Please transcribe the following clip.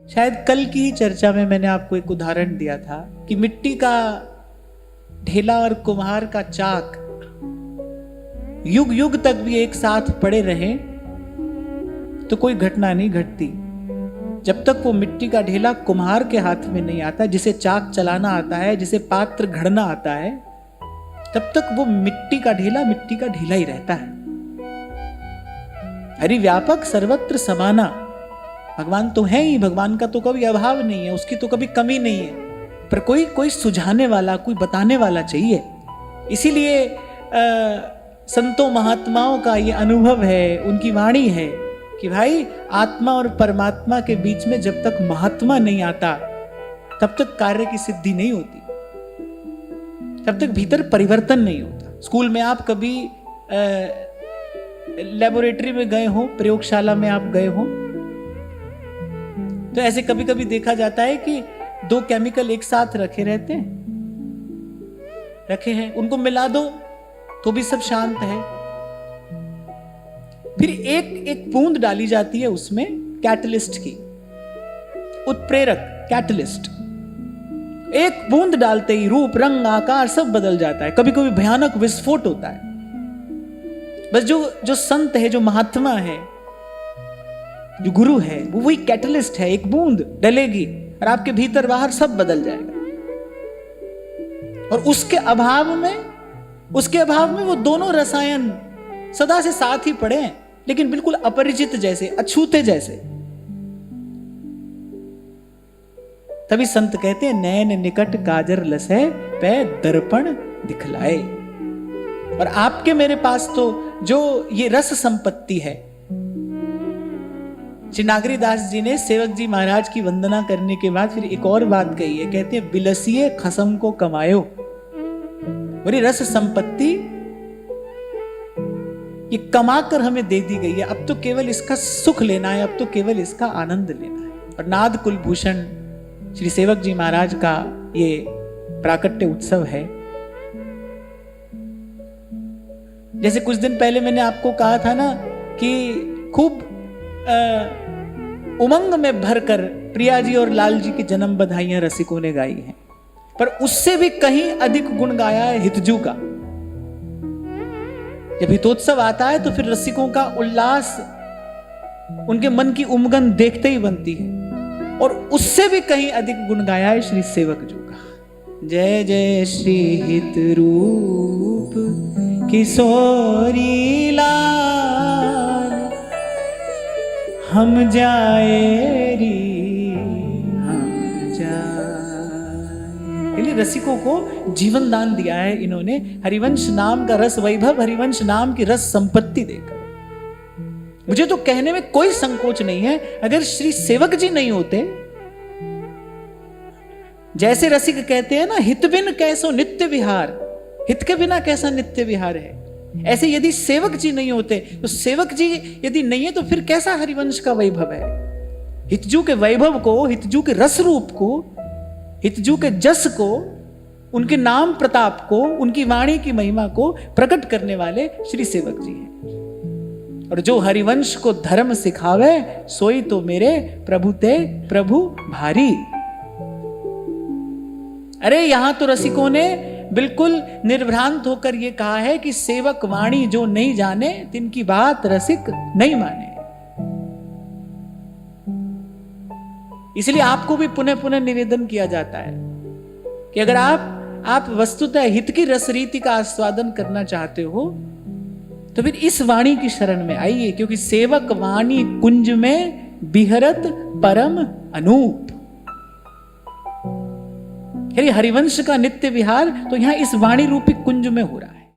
शायद कल की ही चर्चा में मैंने आपको एक उदाहरण दिया था कि मिट्टी का ढेला और कुम्हार का चाक युग युग तक भी एक साथ पड़े रहे तो कोई घटना नहीं घटती। जब तक वो मिट्टी का ढेला कुम्हार के हाथ में नहीं आता, जिसे चाक चलाना आता है, जिसे पात्र घड़ना आता है, तब तक वो मिट्टी का ढेला ही रहता है। हरि व्यापक सर्वत्र समाना, भगवान तो है ही, भगवान का तो कभी अभाव नहीं है, उसकी तो कभी कमी नहीं है, पर कोई सुझाने वाला, कोई बताने वाला चाहिए। इसीलिए संतों महात्माओं का ये अनुभव है, उनकी वाणी है कि भाई आत्मा और परमात्मा के बीच में जब तक महात्मा नहीं आता तब तक कार्य की सिद्धि नहीं होती, तब तक भीतर परिवर्तन नहीं होता। स्कूल में आप कभी लेबोरेटरी में गए हो, प्रयोगशाला में आप गए हो, तो ऐसे कभी कभी देखा जाता है कि दो केमिकल एक साथ रखे हैं, उनको मिला दो तो भी सब शांत है। फिर एक बूंद डाली जाती है उसमें कैटलिस्ट की, उत्प्रेरक कैटलिस्ट। एक बूंद डालते ही रूप रंग आकार सब बदल जाता है, कभी कभी भयानक विस्फोट होता है। बस जो संत है, जो महात्मा है, जो गुरु है, वो वही कैटलिस्ट है। एक बूंद डलेगी और आपके भीतर बाहर सब बदल जाएगा। और उसके अभाव में वो दोनों रसायन सदा से साथ ही पड़े हैं, लेकिन बिल्कुल अपरिचित जैसे, अछूते जैसे। तभी संत कहते हैं, नैन निकट काजर लसै पै दर्पण दिखलाए। और आपके मेरे पास तो जो ये रस संपत्ति है, श्री नागरीदास जी ने सेवक जी महाराज की वंदना करने के बाद फिर एक और बात कही है। कहते हैं, बिलसिए खसम को कमायो। और ये रस संपत्ति ये कमाकर हमें दे दी गई है, अब तो केवल इसका सुख लेना है, अब तो केवल इसका आनंद लेना है। और नाद कुलभूषण श्री सेवक जी महाराज का ये प्राकट्य उत्सव है। जैसे कुछ दिन पहले मैंने आपको कहा था ना कि खूब उमंग में भरकर प्रिया जी और लाल जी की जन्म बधाइयां रसिकों ने गाई हैं, पर उससे भी कहीं अधिक गुण गाया है हितजू का। जब हितोत्सव आता है तो फिर रसिकों का उल्लास, उनके मन की उमगन देखते ही बनती है। और उससे भी कहीं अधिक गुण गाया है श्री सेवक जी का। जय जय श्री हित रूप किशोरी लाल, हम जाए री हम जाए। इसलिए रसिकों को जीवन दान दिया है इन्होंने, हरिवंश नाम का रस वैभव, हरिवंश नाम की रस संपत्ति देकर। मुझे तो कहने में कोई संकोच नहीं है, अगर श्री सेवक जी नहीं होते, जैसे रसिक कहते हैं ना, हित बिन कैसो नित्य विहार, हित के बिना कैसा नित्य विहार है, ऐसे यदि सेवक जी नहीं होते तो सेवक जी यदि नहीं है तो फिर कैसा हरिवंश का वैभव है। हितजू के वैभव को, हितजू के रस रूप को, हितजू के जस को, उनके नाम प्रताप को, उनकी वाणी की महिमा को प्रकट करने वाले श्री सेवक जी हैं। और जो हरिवंश को धर्म सिखावे, सोई तो मेरे प्रभु ते प्रभु भारी। अरे यहां तो रसिकों ने बिल्कुल निर्भ्रांत होकर यह कहा है कि सेवक वाणी जो नहीं जाने, तिनकी बात रसिक नहीं माने। इसलिए आपको भी पुनः पुनः निवेदन किया जाता है कि अगर आप वस्तुतः हित की रसरीति का आस्वादन करना चाहते हो तो फिर इस वाणी की शरण में आइए, क्योंकि सेवक वाणी कुंज में बिहरत परम अनूप। हरिवंश का नित्य विहार तो यहां इस वाणी रूपी कुंज में हो रहा है।